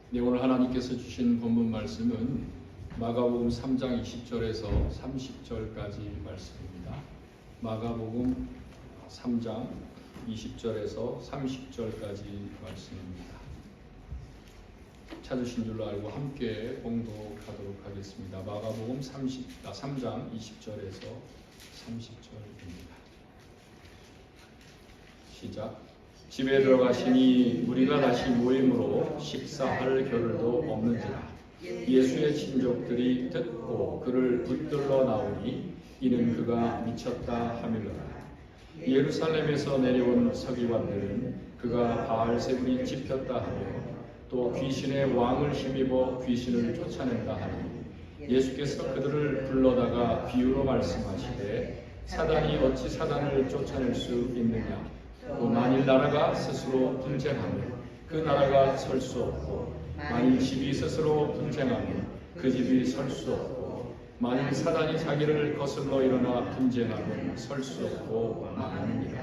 네, 오늘 하나님께서 주신 본문 말씀은 마가복음 3장 20절에서 30절까지 말씀입니다. 마가복음 3장 20절에서 30절까지 말씀입니다. 찾으신 줄로 알고 함께 봉독하도록 하겠습니다. 마가복음 3장 20절에서 30절입니다. 시작. 집에 들어가시니 무리가 다시 모임으로 식사할 겨를도 없는지라. 예수의 친족들이 듣고 그를 붙들러 나오니 이는 그가 미쳤다 하밀러라. 예루살렘에서 내려온 서기관들은 그가 바알세불이 찝혔다 하며 또 귀신의 왕을 힘입어 귀신을 쫓아낸다 하니 예수께서 그들을 불러다가 비유로 말씀하시되 사단이 어찌 사단을 쫓아낼 수 있느냐. 또 만일 나라가 스스로 분쟁하면 그 나라가 설 수 없고 만일 집이 스스로 분쟁하면 그 집이 설 수 없고 만일 사단이 자기를 거슬러 일어나 분쟁하면 설 수 없고 망하느니라.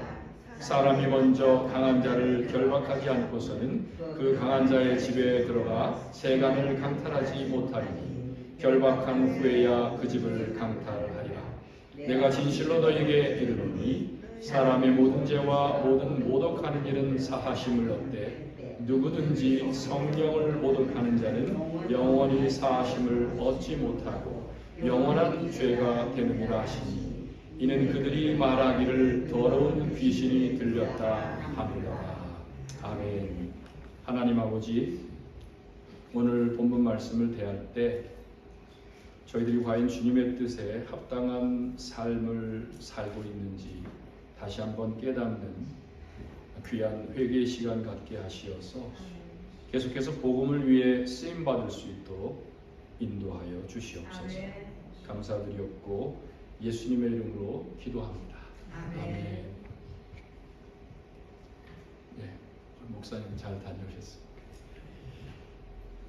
사람이 먼저 강한 자를 결박하지 않고서는 그 강한 자의 집에 들어가 세간을 강탈하지 못하리니 결박한 후에야 그 집을 강탈하리라. 내가 진실로 너희에게 이르노니 사람의 모든 죄와 모든 모독하는 일은 사하심을 얻되 누구든지 성령을 모독하는 자는 영원히 사하심을 얻지 못하고 영원한 죄가 되느니라 하시니 이는 그들이 말하기를 더러운 귀신이 들렸다 하느니라. 아멘. 하나님 아버지, 오늘 본문 말씀을 대할 때 저희들이 과연 주님의 뜻에 합당한 삶을 살고 있는지 다시 한번 깨닫는 귀한 회개의 시간 갖게 하시어서 계속해서 복음을 위해 쓰임받을 수 있도록 인도하여 주시옵소서. 감사드리옵고 예수님의 이름으로 기도합니다. 아멘. 네, 목사님 잘 다녀오셨습니다.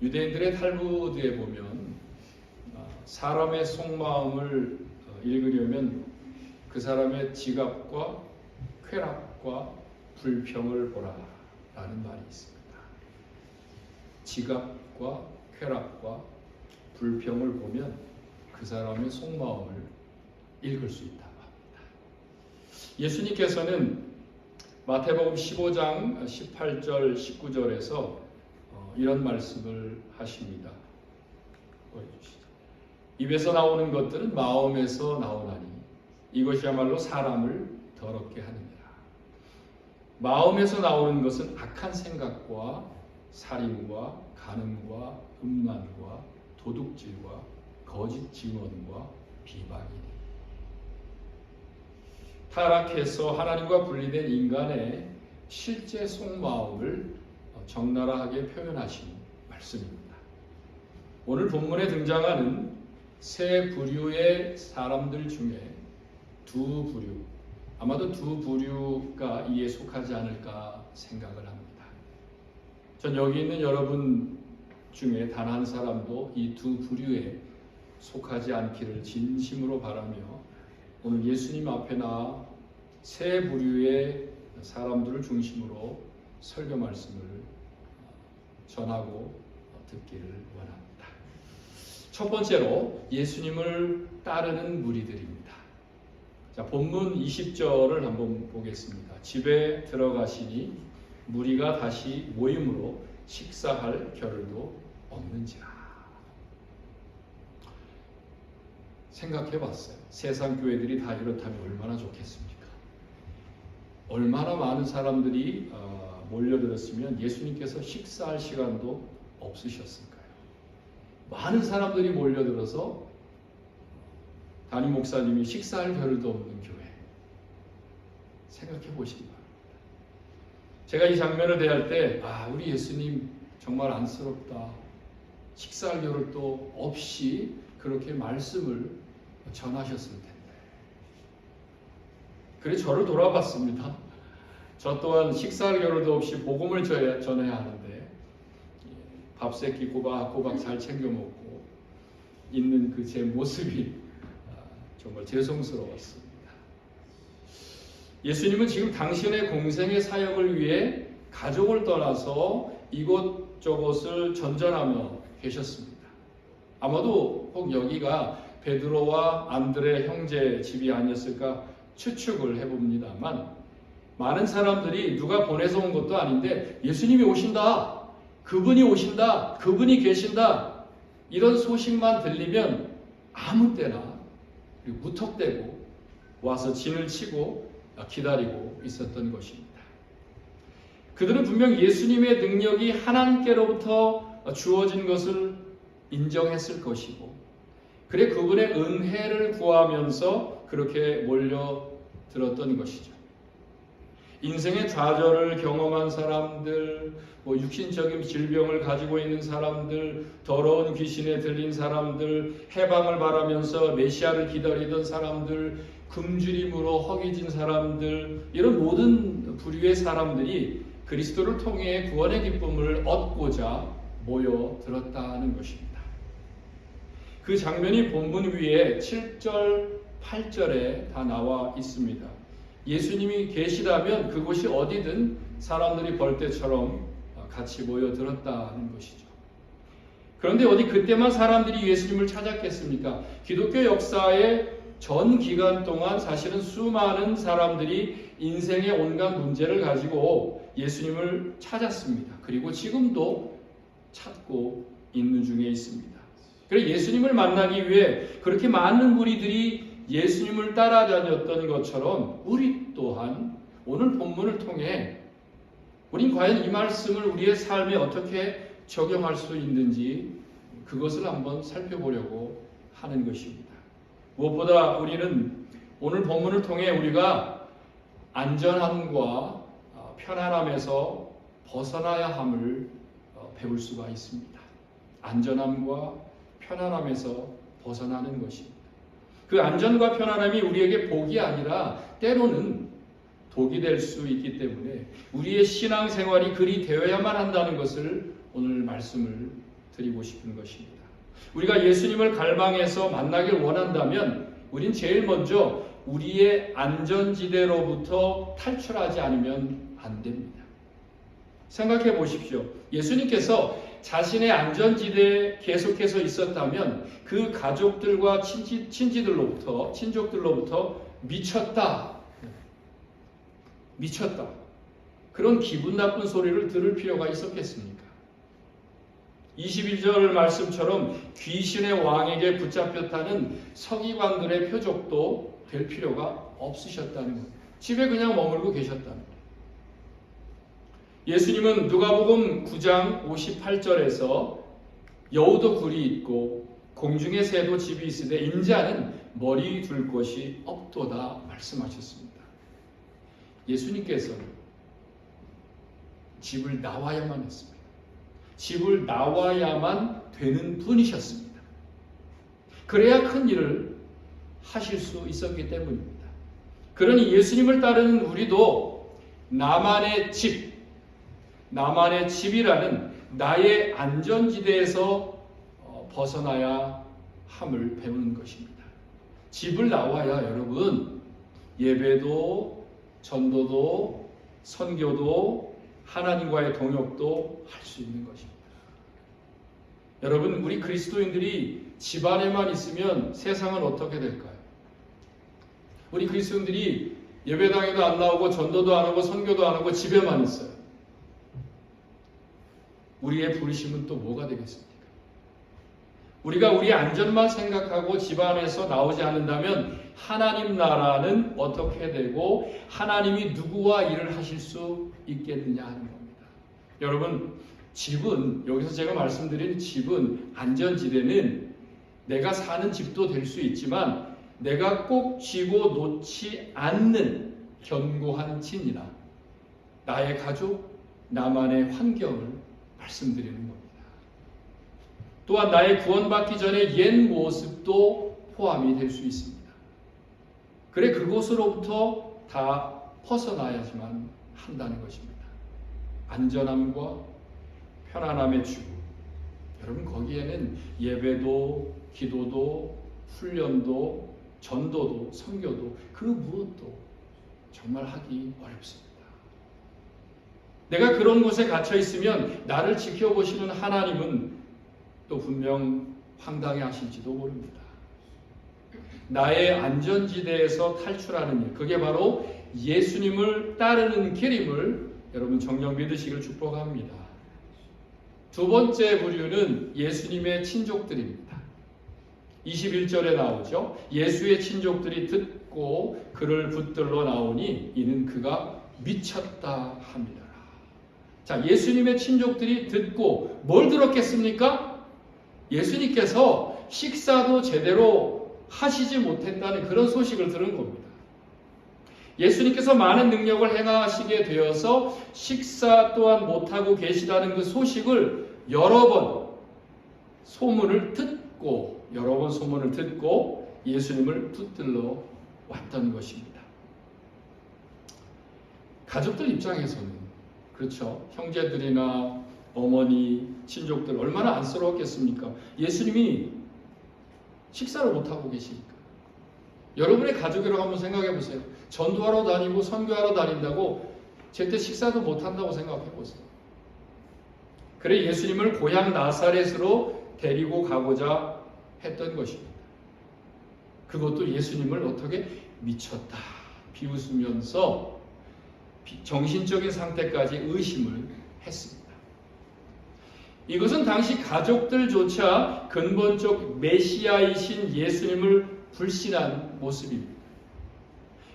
유대인들의 탈무드에 보면 사람의 속마음을 읽으려면 그 사람의 지갑과 쾌락과 불평을 보라 라는 말이 있습니다. 지갑과 쾌락과 불평을 보면 그 사람의 속마음을 읽을 수 있다고 합니다. 예수님께서는 마태복음 15장 18절 19절에서 이런 말씀을 하십니다. 보여주시죠. 입에서 나오는 것들은 마음에서 나오나니 이것이야말로 사람을 더럽게 하느니라. 마음에서 나오는 것은 악한 생각과 살인과 간음과 음란과 도둑질과 거짓 증언과 비방이니. 타락해서 하나님과 분리된 인간의 실제 속마음을 적나라하게 표현하신 말씀입니다. 오늘 본문에 등장하는 세 부류의 사람들 중에 두 부류, 아마도 두 부류가 이에 속하지 않을까 생각을 합니다. 전 여기 있는 여러분 중에 단 한 사람도 이 두 부류에 속하지 않기를 진심으로 바라며 오늘 예수님 앞에 나와 세 부류의 사람들을 중심으로 설교 말씀을 전하고 듣기를 원합니다. 첫 번째로 예수님을 따르는 무리들입니다. 자, 본문 20절을 한번 보겠습니다. 집에 들어가시니 무리가 다시 모임으로 식사할 겨를도 없는지라. 생각해 봤어요. 세상 교회들이 다 이렇다면 얼마나 좋겠습니까? 얼마나 많은 사람들이 몰려들었으면 예수님께서 식사할 시간도 없으셨을까요? 많은 사람들이 몰려들어서 담임 목사님이 식사할 겨를도 없는 교회. 생각해 보시기 바랍니다. 제가 이 장면을 대할 때 우리 예수님 정말 안쓰럽다. 식사할 겨를도 없이 그렇게 말씀을 전하셨을 텐데. 그래 저를 돌아봤습니다. 저 또한 식사할 겨를도 없이 복음을 전해야 하는데 밥 세끼 꼬박꼬박 잘 챙겨 먹고 있는 그 제 모습이 정말 죄송스러웠습니다. 예수님은 지금 당신의 공생의 사역을 위해 가족을 떠나서 이곳저곳을 전전하며 계셨습니다. 아마도 혹 여기가 베드로와 안드레 형제 집이 아니었을까 추측을 해봅니다만, 많은 사람들이 누가 보내서 온 것도 아닌데 예수님이 오신다, 그분이 오신다, 그분이 계신다, 이런 소식만 들리면 아무 때나 무턱대고 와서 진을 치고 기다리고 있었던 것입니다. 그들은 분명 예수님의 능력이 하나님께로부터 주어진 것을 인정했을 것이고, 그래 그분의 은혜를 구하면서 그렇게 몰려들었던 것이죠. 인생의 좌절을 경험한 사람들, 육신적인 질병을 가지고 있는 사람들, 더러운 귀신에 들린 사람들, 해방을 바라면서 메시아를 기다리던 사람들, 굶주림으로 허기진 사람들, 이런 모든 부류의 사람들이 그리스도를 통해 구원의 기쁨을 얻고자 모여들었다는 것입니다. 그 장면이 본문 위에 7절, 8절에 다 나와 있습니다. 예수님이 계시다면 그곳이 어디든 사람들이 벌떼처럼 같이 모여들었다는 것이죠. 그런데 어디 그때만 사람들이 예수님을 찾았겠습니까? 기독교 역사의 전 기간 동안 사실은 수많은 사람들이 인생의 온갖 문제를 가지고 예수님을 찾았습니다. 그리고 지금도 찾고 있는 중에 있습니다. 그래서 예수님을 만나기 위해 그렇게 많은 무리들이 예수님을 따라다녔던 것처럼 우리 또한 오늘 본문을 통해 우린 과연 이 말씀을 우리의 삶에 어떻게 적용할 수 있는지 그것을 한번 살펴보려고 하는 것입니다. 무엇보다 우리는 오늘 본문을 통해 우리가 안전함과 편안함에서 벗어나야 함을 배울 수가 있습니다. 안전함과 편안함에서 벗어나는 것입니다. 그 안전과 편안함이 우리에게 복이 아니라 때로는 독이 될 수 있기 때문에 우리의 신앙생활이 그리 되어야만 한다는 것을 오늘 말씀을 드리고 싶은 것입니다. 우리가 예수님을 갈망해서 만나길 원한다면 우린 제일 먼저 우리의 안전지대로부터 탈출하지 않으면 안 됩니다. 생각해 보십시오. 예수님께서 자신의 안전지대에 계속해서 있었다면 그 가족들과 친족들로부터 미쳤다, 그런 기분 나쁜 소리를 들을 필요가 있었겠습니까? 21절 말씀처럼 귀신의 왕에게 붙잡혔다는 서기관들의 표적도 될 필요가 없으셨다는 것. 집에 그냥 머물고 계셨다는 것. 예수님은 누가복음 9장 58절에서 여우도 굴이 있고 공중의 새도 집이 있으되 인자는 머리 둘 곳이 없도다 말씀하셨습니다. 예수님께서는 집을 나와야만 했습니다. 집을 나와야만 되는 분이셨습니다. 그래야 큰 일을 하실 수 있었기 때문입니다. 그러니 예수님을 따르는 우리도 나만의 집이라는 나의 안전지대에서 벗어나야 함을 배우는 것입니다. 집을 나와야 여러분 예배도 전도도 선교도 하나님과의 동역도 할 수 있는 것입니다. 여러분 우리 그리스도인들이 집 안에만 있으면 세상은 어떻게 될까요? 우리 그리스도인들이 예배당에도 안 나오고 전도도 안 하고 선교도 안 하고 집에만 있어요. 우리의 부르심은 또 뭐가 되겠습니까? 우리가 우리 안전만 생각하고 집안에서 나오지 않는다면 하나님 나라는 어떻게 되고 하나님이 누구와 일을 하실 수 있겠느냐 하는 겁니다. 여러분 집은, 여기서 제가 말씀드린 집은, 안전지대는 내가 사는 집도 될 수 있지만 내가 꼭 쥐고 놓지 않는 견고한 진이나 나의 가족, 나만의 환경을 말씀드리는 겁니다. 또한 나의 구원받기 전에 옛 모습도 포함이 될 수 있습니다. 그래 그곳으로부터 다 벗어나야지만 한다는 것입니다. 안전함과 편안함의 주구. 여러분 거기에는 예배도, 기도도, 훈련도, 전도도, 선교도 그 무엇도 정말 하기 어렵습니다. 내가 그런 곳에 갇혀 있으면 나를 지켜보시는 하나님은 또 분명 황당해 하실지도 모릅니다. 나의 안전지대에서 탈출하는 일, 그게 바로 예수님을 따르는 길임을 여러분 정녕 믿으시길 축복합니다. 두 번째 부류는 예수님의 친족들입니다. 21절에 나오죠. 예수의 친족들이 듣고 그를 붙들러 나오니 이는 그가 미쳤다 합니다. 자, 예수님의 친족들이 듣고 뭘 들었겠습니까? 예수님께서 식사도 제대로 하시지 못했다는 그런 소식을 들은 겁니다. 예수님께서 많은 능력을 행하시게 되어서 식사 또한 못하고 계시다는 그 소식을 여러 번 소문을 듣고 예수님을 붙들러 왔던 것입니다. 가족들 입장에서는 그렇죠. 형제들이나 어머니, 친족들 얼마나 안쓰러웠겠습니까? 예수님이 식사를 못하고 계시니까. 여러분의 가족이라고 한번 생각해 보세요. 전도하러 다니고 선교하러 다닌다고 제때 식사도 못한다고 생각해 보세요. 그래 예수님을 고향 나사렛으로 데리고 가고자 했던 것입니다. 그것도 예수님을 어떻게 미쳤다 비웃으면서 정신적인 상태까지 의심을 했습니다. 이것은 당시 가족들조차 근본적 메시아이신 예수님을 불신한 모습입니다.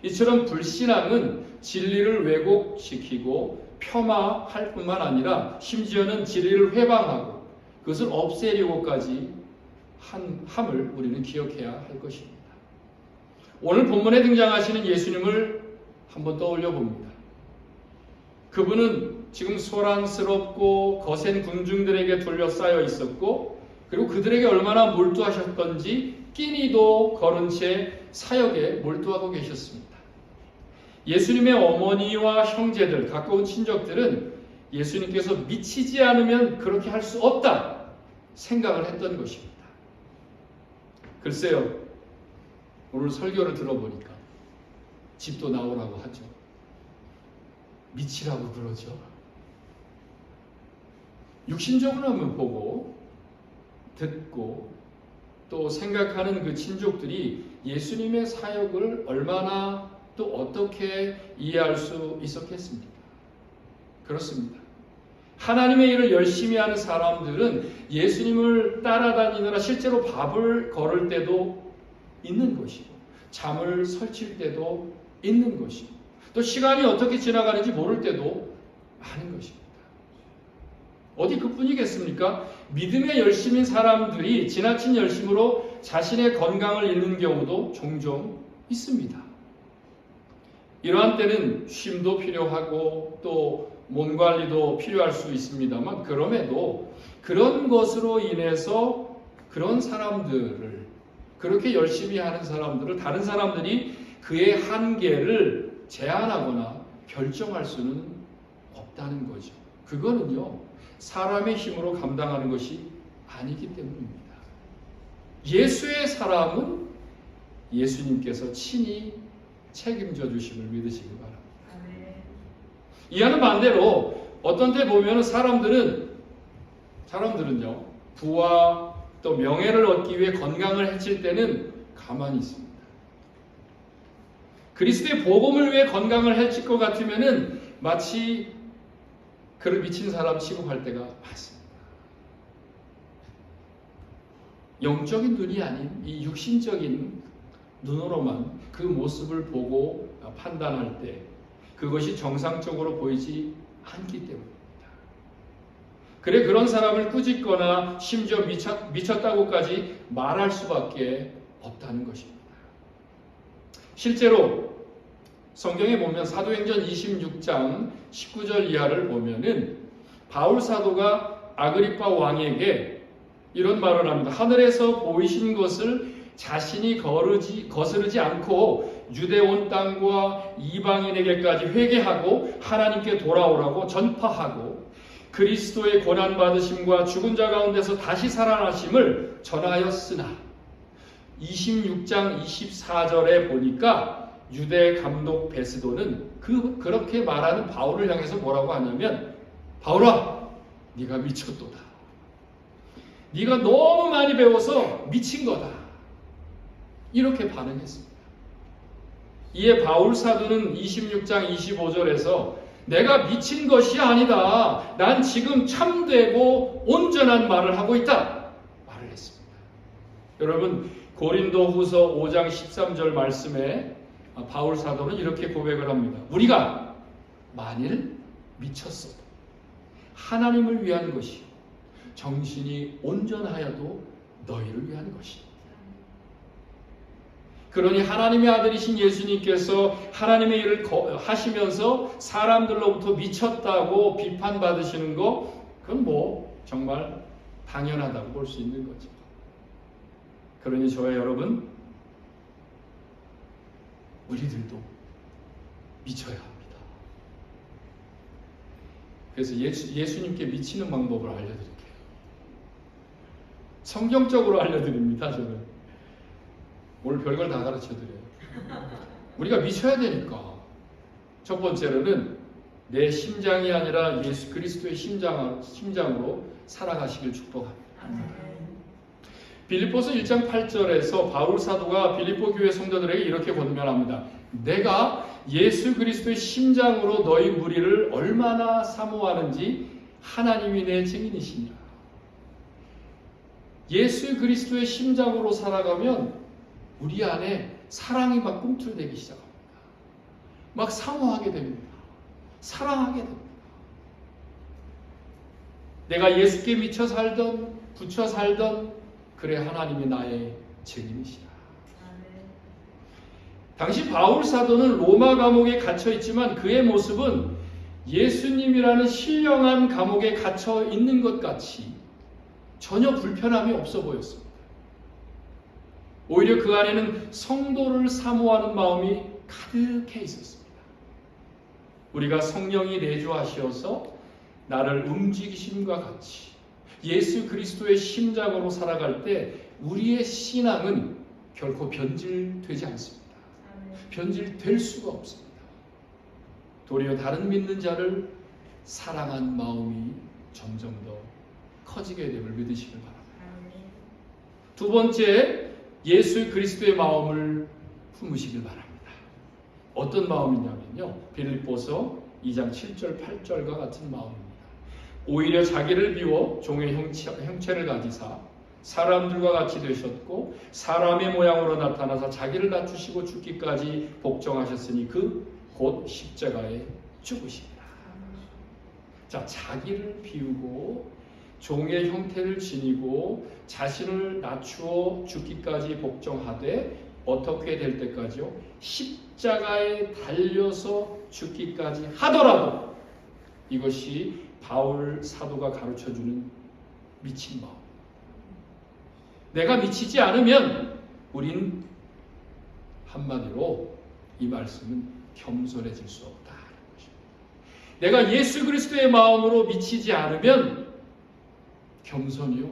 이처럼 불신앙은 진리를 왜곡시키고 폄하할 뿐만 아니라 심지어는 진리를 회방하고 그것을 없애려고까지 함을 우리는 기억해야 할 것입니다. 오늘 본문에 등장하시는 예수님을 한번 떠올려 봅니다. 그분은 지금 소란스럽고 거센 군중들에게 둘러싸여 있었고 그리고 그들에게 얼마나 몰두하셨던지 끼니도 거른 채 사역에 몰두하고 계셨습니다. 예수님의 어머니와 형제들, 가까운 친족들은 예수님께서 미치지 않으면 그렇게 할 수 없다 생각을 했던 것입니다. 글쎄요, 오늘 설교를 들어보니까 집도 나오라고 하죠. 미치라고 그러죠. 육신적으로만 보고 듣고 또 생각하는 그 친족들이 예수님의 사역을 얼마나 또 어떻게 이해할 수 있었겠습니까? 그렇습니다. 하나님의 일을 열심히 하는 사람들은 예수님을 따라다니느라 실제로 밥을 걸을 때도 있는 것이고 잠을 설칠 때도 있는 것이고 또 시간이 어떻게 지나가는지 모를 때도 많은 것입니다. 어디 그뿐이겠습니까? 믿음의 열심인 사람들이 지나친 열심으로 자신의 건강을 잃는 경우도 종종 있습니다. 이러한 때는 쉼도 필요하고 또 몸 관리도 필요할 수 있습니다만 그럼에도 그런 것으로 인해서 그런 사람들을 그렇게 열심히 하는 사람들을 다른 사람들이 그의 한계를 제한하거나 결정할 수는 없다는 거죠. 그거는요 사람의 힘으로 감당하는 것이 아니기 때문입니다. 예수의 사람은 예수님께서 친히 책임져 주심을 믿으시기 바랍니다. 이와는 반대로 어떤 때 보면 사람들은요 부와 또 명예를 얻기 위해 건강을 해칠 때는 가만히 있습니다. 그리스도의 복음을 위해 건강을 해칠 것 같으면은 마치 그를 미친 사람 취급할 때가 많습니다. 영적인 눈이 아닌 이 육신적인 눈으로만 그 모습을 보고 판단할 때 그것이 정상적으로 보이지 않기 때문입니다. 그래 그런 사람을 꾸짖거나 심지어 미쳤다고까지 말할 수밖에 없다는 것입니다. 실제로 성경에 보면 사도행전 26장 19절 이하를 보면은 바울 사도가 아그리파 왕에게 이런 말을 합니다. 하늘에서 보이신 것을 자신이 거스르지 않고 유대 온 땅과 이방인에게까지 회개하고 하나님께 돌아오라고 전파하고 그리스도의 고난받으심과 죽은 자 가운데서 다시 살아나심을 전하였으나 26장 24절에 보니까 유대 감독 베스도는 그렇게 말하는 바울을 향해서 뭐라고 하냐면, 바울아, 네가 미쳤도다. 네가 너무 많이 배워서 미친 거다. 이렇게 반응했습니다. 이에 바울 사도는 26장 25절에서 내가 미친 것이 아니다. 난 지금 참되고 온전한 말을 하고 있다. 말을 했습니다. 여러분, 고린도후서 5장 13절 말씀에 바울 사도는 이렇게 고백을 합니다. 우리가 만일 미쳤어도 하나님을 위한 것이 정신이 온전하여도 너희를 위한 것이다. 그러니 하나님의 아들이신 예수님께서 하나님의 일을 하시면서 사람들로부터 미쳤다고 비판받으시는 거, 그건 뭐 정말 당연하다고 볼 수 있는 거죠. 그러니 저와 여러분, 우리들도 미쳐야 합니다. 그래서 예수님께 미치는 방법을 알려드릴게요. 성경적으로 알려드립니다. 저는 오늘 별걸 다 가르쳐드려요. 우리가 미쳐야 되니까. 첫 번째로는 내 심장이 아니라 예수 그리스도의 심장으로 살아가시길 축복합니다. 빌립보서 1장 8절에서 바울 사도가 빌립보 교회 성도들에게 이렇게 권면합니다. 내가 예수 그리스도의 심장으로 너희 무리를 얼마나 사모하는지 하나님이 내 증인이시니라. 예수 그리스도의 심장으로 살아가면 우리 안에 사랑이 막 꿈틀대기 시작합니다. 막 사모하게 됩니다. 사랑하게 됩니다. 내가 예수께 미쳐 살던, 붙여 살던, 그래 하나님이 나의 증인이시라. 당시 바울 사도는 로마 감옥에 갇혀 있지만 그의 모습은 예수님이라는 신령한 감옥에 갇혀 있는 것 같이 전혀 불편함이 없어 보였습니다. 오히려 그 안에는 성도를 사모하는 마음이 가득해 있었습니다. 우리가 성령이 내주하시어서 나를 움직이심과 같이 예수 그리스도의 심장으로 살아갈 때 우리의 신앙은 결코 변질되지 않습니다. 변질될 수가 없습니다. 도리어 다른 믿는 자를 사랑한 마음이 점점 더 커지게 됨을 믿으시길 바랍니다. 두 번째, 예수 그리스도의 마음을 품으시길 바랍니다. 어떤 마음이냐면요, 빌립보서 2장 7절 8절과 같은 마음입니다. 오히려 자기를 비워 종의 형체를 가지사 사람들과 같이 되셨고 사람의 모양으로 나타나서 자기를 낮추시고 죽기까지 복종하셨으니 그 곧 십자가에 죽으십니다. 자, 자기를 비우고 종의 형태를 지니고 자신을 낮추어 죽기까지 복종하되 어떻게 될 때까지요? 십자가에 달려서 죽기까지 하더라도 이것이 바울 사도가 가르쳐주는 미친 마음. 내가 미치지 않으면 우린 한마디로 이 말씀은 겸손해질 수 없다는 것입니다. 내가 예수 그리스도의 마음으로 미치지 않으면 겸손이요?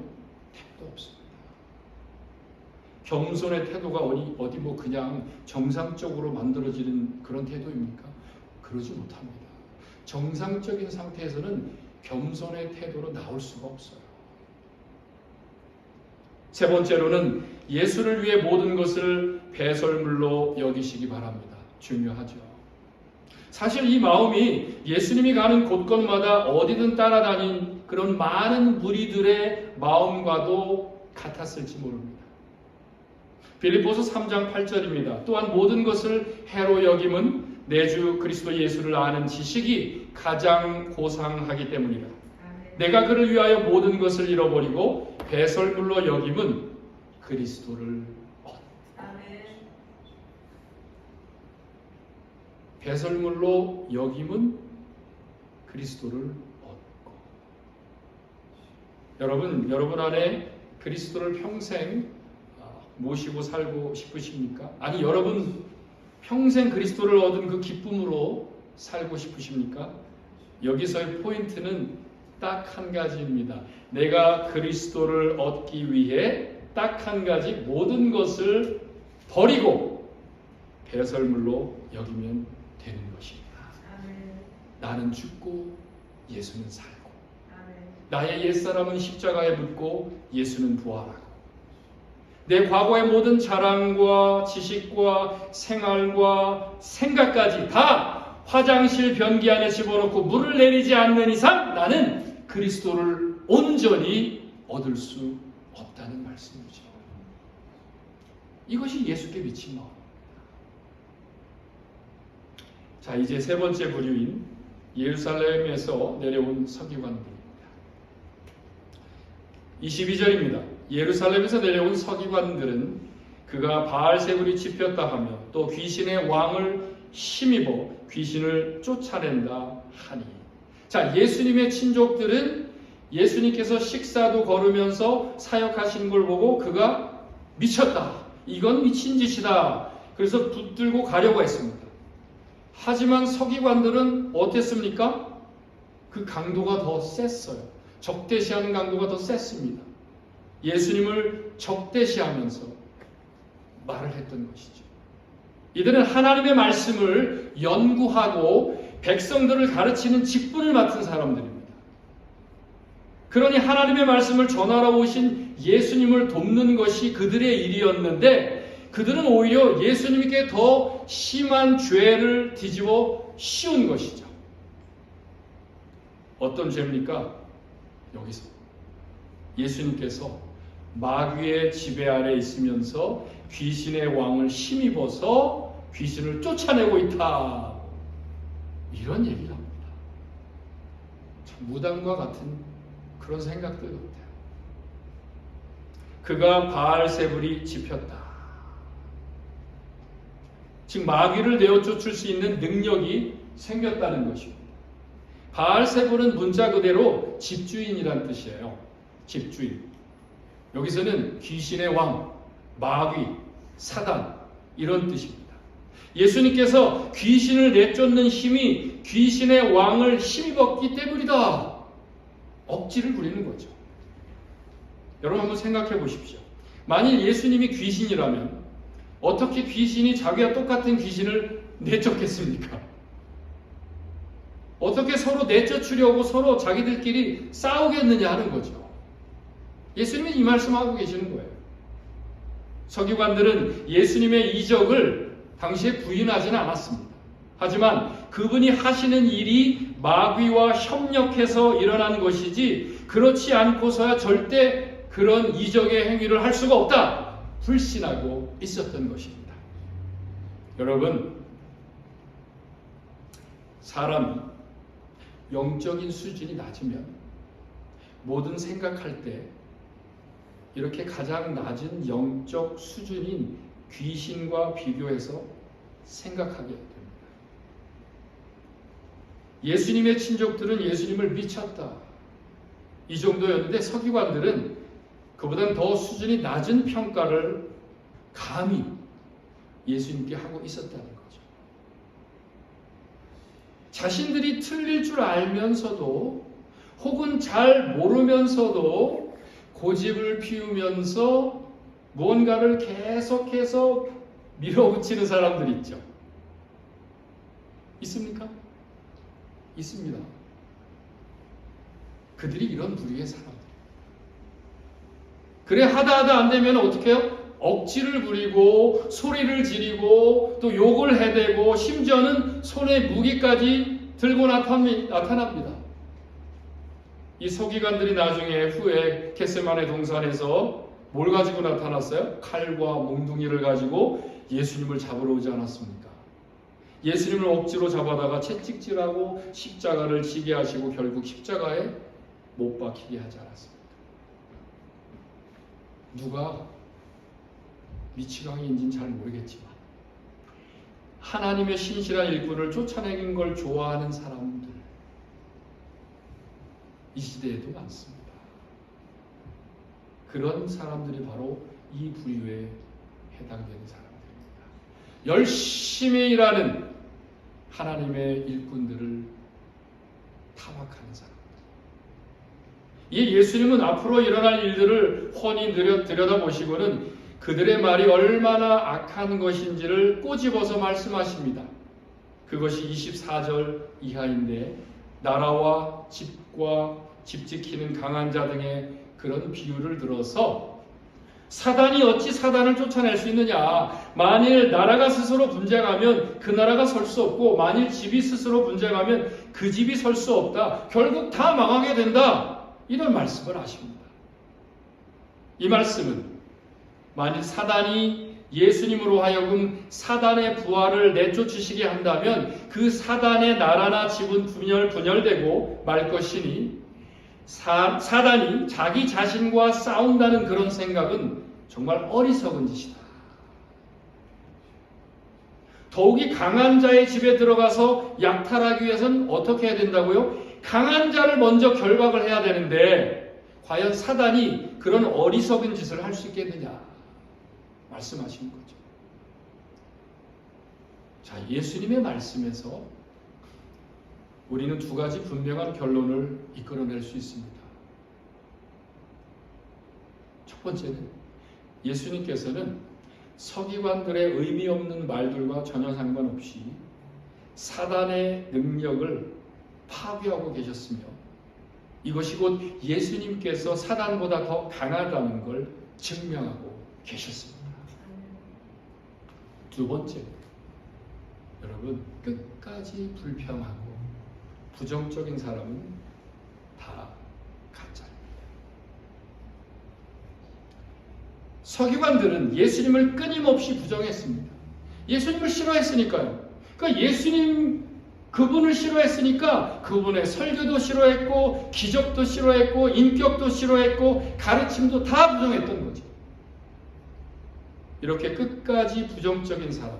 택도 없습니다. 겸손의 태도가 어디 뭐 그냥 정상적으로 만들어지는 그런 태도입니까? 그러지 못합니다. 정상적인 상태에서는 겸손의 태도로 나올 수가 없어요. 세 번째로는 예수를 위해 모든 것을 배설물로 여기시기 바랍니다. 중요하죠. 사실 이 마음이 예수님이 가는 곳곳마다 어디든 따라다닌 그런 많은 무리들의 마음과도 같았을지 모릅니다. 빌립보서 3장 8절입니다. 또한 모든 것을 해로 여김은 내 주 그리스도 예수를 아는 지식이 가장 고상하기 때문이다. 내가 그를 위하여 모든 것을 잃어버리고 배설물로 여김은 그리스도를 배설물로 여김은 그리스도를 얻고. 여러분 안에 그리스도를 평생 모시고 살고 싶으십니까? 아니, 여러분 평생 그리스도를 얻은 그 기쁨으로 살고 싶으십니까? 여기서의 포인트는 딱 한 가지입니다. 내가 그리스도를 얻기 위해 딱 한 가지 모든 것을 버리고 배설물로 여기면 되는 것입니다. 나는 죽고 예수는 살고, 나의 옛사람은 십자가에 묻고 예수는 부활하고, 내 과거의 모든 자랑과 지식과 생활과 생각까지 다 화장실 변기 안에 집어넣고 물을 내리지 않는 이상 나는 그리스도를 온전히 얻을 수 없다는 말씀이죠. 이것이 예수께 비친 마음. 자, 이제 세 번째 부류인 예루살렘에서 내려온 서기관들입니다. 22절입니다. 예루살렘에서 내려온 서기관들은 그가 바알세불이 짚였다 하며 또 귀신의 왕을 힘입어 귀신을 쫓아낸다 하니. 자, 예수님의 친족들은 예수님께서 식사도 거르면서 사역하신 걸 보고 그가 미쳤다, 이건 미친 짓이다, 그래서 붙들고 가려고 했습니다. 하지만 서기관들은 어땠습니까? 그 강도가 더 셌어요. 적대시하는 강도가 더 셌습니다. 예수님을 적대시하면서 말을 했던 것이죠. 이들은 하나님의 말씀을 연구하고 백성들을 가르치는 직분을 맡은 사람들입니다. 그러니 하나님의 말씀을 전하러 오신 예수님을 돕는 것이 그들의 일이었는데 그들은 오히려 예수님께 더 심한 죄를 뒤집어 씌운 것이죠. 어떤 죄입니까? 여기서 예수님께서 마귀의 지배 아래 있으면서 귀신의 왕을 힘입어서 귀신을 쫓아내고 있다, 이런 얘기를 합니다. 참 무당과 같은 그런 생각들 같아요. 그가 바알세불이 짚였다. 즉 마귀를 내어 쫓을 수 있는 능력이 생겼다는 것입니다. 바알세불은 문자 그대로 집주인이란 뜻이에요. 집주인. 여기서는 귀신의 왕, 마귀, 사단, 이런 뜻입니다. 예수님께서 귀신을 내쫓는 힘이 귀신의 왕을 힘입었기 때문이다, 억지를 부리는 거죠. 여러분 한번 생각해 보십시오. 만일 예수님이 귀신이라면 어떻게 귀신이 자기와 똑같은 귀신을 내쫓겠습니까? 어떻게 서로 내쫓으려고 서로 자기들끼리 싸우겠느냐 하는 거죠. 예수님이 이 말씀하고 계시는 거예요. 서기관들은 예수님의 이적을 당시에 부인하지는 않았습니다. 하지만 그분이 하시는 일이 마귀와 협력해서 일어나는 것이지 그렇지 않고서야 절대 그런 이적의 행위를 할 수가 없다, 불신하고 있었던 것입니다. 여러분, 사람이 영적인 수준이 낮으면 모든 생각할 때 이렇게 가장 낮은 영적 수준인 귀신과 비교해서 생각하게 됩니다. 예수님의 친족들은 예수님을 미쳤다, 이 정도였는데 서기관들은 그보다 더 수준이 낮은 평가를 감히 예수님께 하고 있었다는 거죠. 자신들이 틀릴 줄 알면서도 혹은 잘 모르면서도 고집을 피우면서 무언가를 계속해서 밀어붙이는 사람들이 있죠. 있습니까? 있습니다. 그들이 이런 부류의 사람들. 그래 하다 안 되면 어떻게 해요? 억지를 부리고 소리를 지르고 또 욕을 해대고 심지어는 손에 무기까지 들고 나타납니다. 이 서기관들이 나중에 후에 겟세마네 동산에서 뭘 가지고 나타났어요? 칼과 몽둥이를 가지고 예수님을 잡으러 오지 않았습니까? 예수님을 억지로 잡아다가 채찍질하고 십자가를 지게 하시고 결국 십자가에 못 박히게 하지 않았습니까? 누가 미치광이인지는 잘 모르겠지만 하나님의 신실한 일꾼을 쫓아내는 걸 좋아하는 사람들, 이 시대에도 많습니다. 그런 사람들이 바로 이 부류에 해당되는 사람들입니다. 열심히 일하는 하나님의 일꾼들을 타박하는 사람들. 이 예수님은 앞으로 일어날 일들을 훤히 들여다보시고는 그들의 말이 얼마나 악한 것인지를 꼬집어서 말씀하십니다. 그것이 24절 이하인데 나라와 집과 집 지키는 강한 자 등의 그런 비유를 들어서 사단이 어찌 사단을 쫓아낼 수 있느냐, 만일 나라가 스스로 분쟁하면 그 나라가 설 수 없고 만일 집이 스스로 분쟁하면 그 집이 설 수 없다, 결국 다 망하게 된다, 이런 말씀을 하십니다. 이 말씀은 만일 사단이 예수님으로 하여금 사단의 부활을 내쫓으시게 한다면 그 사단의 나라나 집은 분열되고 말 것이니 사단이 자기 자신과 싸운다는 그런 생각은 정말 어리석은 짓이다. 더욱이 강한 자의 집에 들어가서 약탈하기 위해서는 어떻게 해야 된다고요? 강한 자를 먼저 결박을 해야 되는데 과연 사단이 그런 어리석은 짓을 할 수 있겠느냐 말씀하시는 거죠. 자, 예수님의 말씀에서 우리는 두 가지 분명한 결론을 이끌어낼 수 있습니다. 첫 번째는 예수님께서는 서기관들의 의미 없는 말들과 전혀 상관없이 사단의 능력을 파괴하고 계셨으며 이것이 곧 예수님께서 사단보다 더 강하다는 걸 증명하고 계셨습니다. 두 번째, 여러분, 끝까지 불평하고 부정적인 사람은 다 가짜입니다. 서기관들은 예수님을 끊임없이 부정했습니다. 예수님을 싫어했으니까요. 그러니까 그분을 싫어했으니까 그분의 설교도 싫어했고 기적도 싫어했고 인격도 싫어했고 가르침도 다 부정했던 거죠. 이렇게 끝까지 부정적인 사람,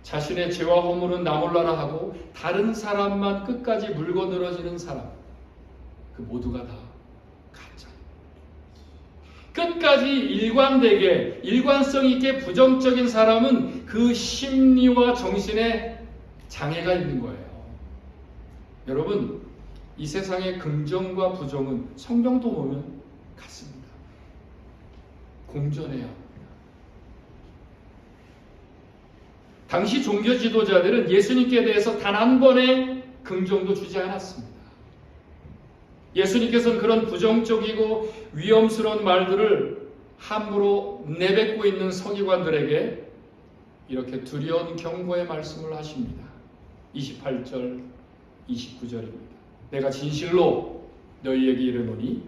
자신의 죄와 허물은 나 몰라라 하고 다른 사람만 끝까지 물고 늘어지는 사람, 그 모두가 다 가짜. 끝까지 일관되게 일관성 있게 부정적인 사람은 그 심리와 정신에 장애가 있는 거예요. 여러분, 이 세상의 긍정과 부정은 성경도 보면 같습니다. 공존해야 합니다. 당시 종교 지도자들은 예수님께 대해서 단 한 번의 긍정도 주지 않았습니다. 예수님께서는 그런 부정적이고 위험스러운 말들을 함부로 내뱉고 있는 서기관들에게 이렇게 두려운 경고의 말씀을 하십니다. 28절, 29절입니다. 내가 진실로 너희에게 이르노니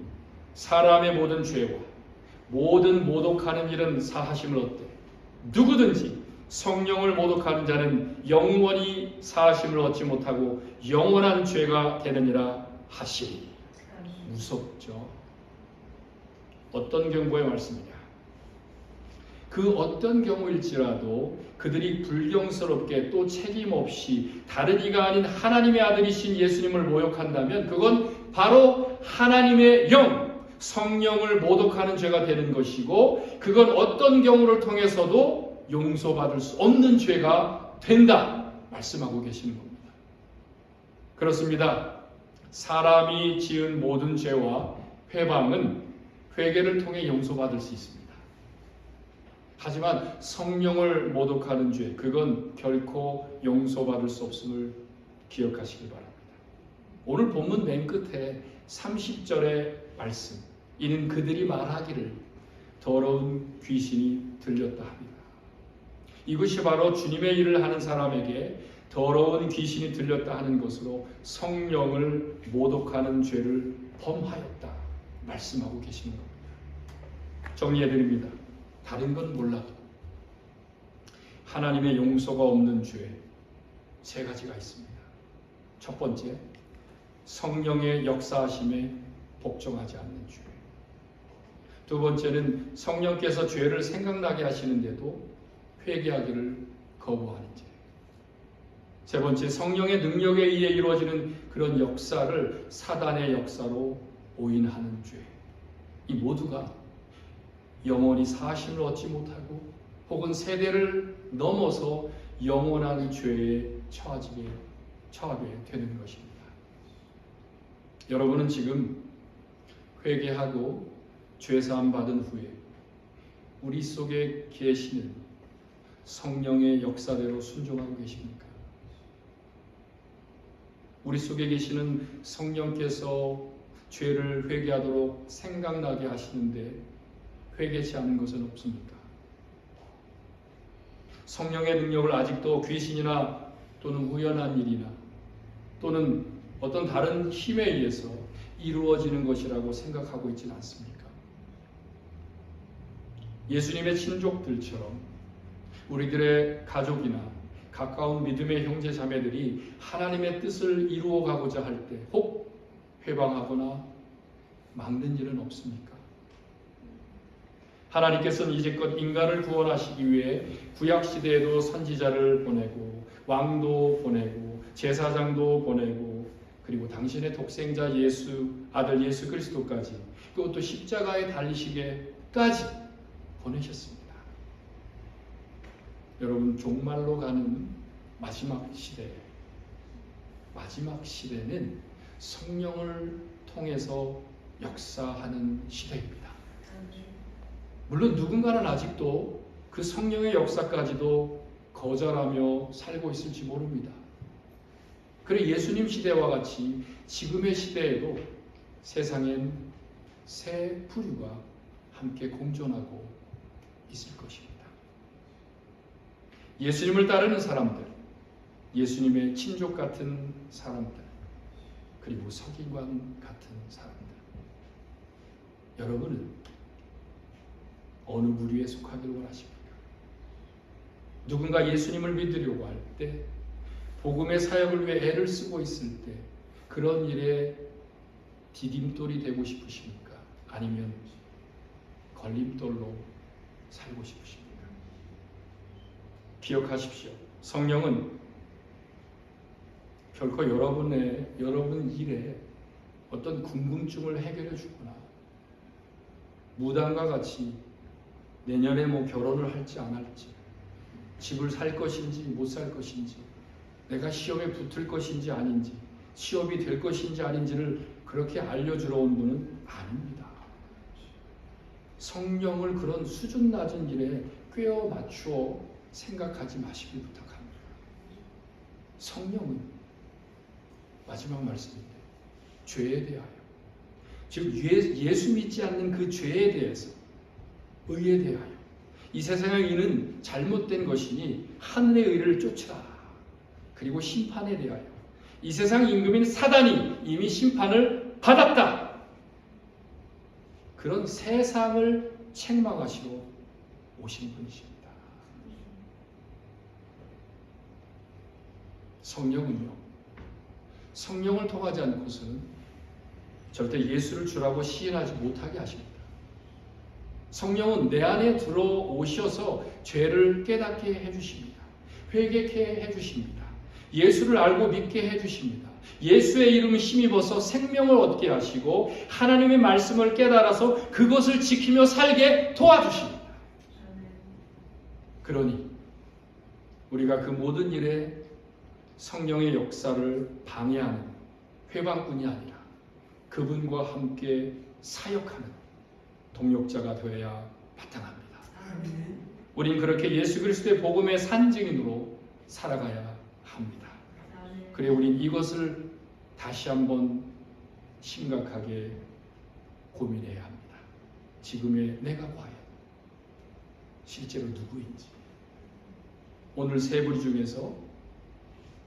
사람의 모든 죄와 모든 모독하는 일은 사하심을 얻되 누구든지 성령을 모독하는 자는 영원히 사하심을 얻지 못하고 영원한 죄가 되느니라 하시니. 무섭죠? 어떤 경고의 말씀이냐? 그 어떤 경우일지라도 그들이 불경스럽게 또 책임없이 다른 이가 아닌 하나님의 아들이신 예수님을 모욕한다면 그건 바로 하나님의 영, 성령을 모독하는 죄가 되는 것이고 그건 어떤 경우를 통해서도 용서받을 수 없는 죄가 된다 말씀하고 계시는 겁니다. 그렇습니다. 사람이 지은 모든 죄와 회방은 회개를 통해 용서받을 수 있습니다. 하지만 성령을 모독하는 죄, 그건 결코 용서받을 수 없음을 기억하시기 바랍니다. 오늘 본문 맨 끝에 30절의 말씀, 이는 그들이 말하기를 더러운 귀신이 들렸다 합니다. 이것이 바로 주님의 일을 하는 사람에게 더러운 귀신이 들렸다 하는 것으로 성령을 모독하는 죄를 범하였다 말씀하고 계시는 겁니다. 정리해드립니다. 다른 건 몰라도 하나님의 용서가 없는 죄 세 가지가 있습니다. 첫 번째, 성령의 역사하심에 복종하지 않는 죄. 두 번째는 성령께서 죄를 생각나게 하시는데도 회개하기를 거부하는 죄. 세 번째, 성령의 능력에 의해 이루어지는 그런 역사를 사단의 역사로 오인하는 죄. 이 모두가 영원히 사심을 얻지 못하고 혹은 세대를 넘어서 영원한 죄에 처하게 되는 것입니다. 여러분은 지금 회개하고 죄사함 받은 후에 우리 속에 계시는 성령의 역사대로 순종하고 계십니까? 우리 속에 계시는 성령께서 죄를 회개하도록 생각나게 하시는데 회개치 않은 것은 없습니까? 성령의 능력을 아직도 귀신이나 또는 우연한 일이나 또는 어떤 다른 힘에 의해서 이루어지는 것이라고 생각하고 있지는 않습니까? 예수님의 친족들처럼 우리들의 가족이나 가까운 믿음의 형제 자매들이 하나님의 뜻을 이루어가고자 할 때 혹 회방하거나 막는 일은 없습니까? 하나님께서는 이제껏 인간을 구원하시기 위해 구약시대에도 선지자를 보내고 왕도 보내고 제사장도 보내고 그리고 당신의 독생자 아들 예수 그리스도까지 그것도 십자가에 달리시게까지 보내셨습니다. 여러분, 종말로 가는 마지막 시대는 성령을 통해서 역사하는 시대입니다. 물론 누군가는 아직도 그 성령의 역사까지도 거절하며 살고 있을지 모릅니다. 그래 예수님 시대와 같이 지금의 시대에도 세상엔 새 부류가 함께 공존하고 있을 것입니다. 예수님을 따르는 사람들, 예수님의 친족 같은 사람들, 그리고 서기관 같은 사람들, 여러분은 어느 부류에 속하기를 원하십니까? 누군가 예수님을 믿으려고 할 때, 복음의 사역을 위해 애를 쓰고 있을 때 그런 일에 디딤돌이 되고 싶으십니까? 아니면 걸림돌로 살고 싶으십니까? 기억하십시오. 성령은 결코 여러분 일에 어떤 궁금증을 해결해 주거나 무당과 같이 내년에 결혼을 할지 안 할지, 집을 살 것인지 못 살 것인지, 내가 시험에 붙을 것인지 아닌지, 취업이 될 것인지 아닌지를 그렇게 알려주러 온 분은 아닙니다. 성령을 그런 수준 낮은 일에 꿰어 맞추어 생각하지 마시길 부탁합니다. 성령은 마지막 말씀인데 죄에 대하여, 즉 예수 믿지 않는 그 죄에 대해서, 의에 대하여, 이 세상의 의는 잘못된 것이니 하늘의 의를 쫓으라. 그리고 심판에 대하여, 이 세상 임금인 사단이 이미 심판을 받았다. 그런 세상을 책망하시러 오신 분이십니다. 성령은요, 성령을 통하지 않고서는 절대 예수를 주라고 시인하지 못하게 하십니다. 성령은 내 안에 들어오셔서 죄를 깨닫게 해주십니다. 회개케 해주십니다. 예수를 알고 믿게 해주십니다. 예수의 이름을 힘입어서 생명을 얻게 하시고 하나님의 말씀을 깨달아서 그것을 지키며 살게 도와주십니다. 그러니 우리가 그 모든 일에 성령의 역사를 방해하는 회방꾼이 아니라 그분과 함께 사역하는 동역자가 되어야 마땅합니다. 우린 그렇게 예수 그리스도의 복음의 산증인으로 살아가야 합니다. 그래 우린 이것을 다시 한번 심각하게 고민해야 합니다. 지금의 내가 과연 실제로 누구인지, 오늘 세 부류 중에서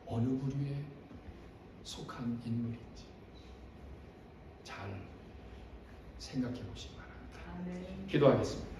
어느 부류에 속한 인물인지 잘 생각해 보시기 바랍니다. 기도하겠습니다.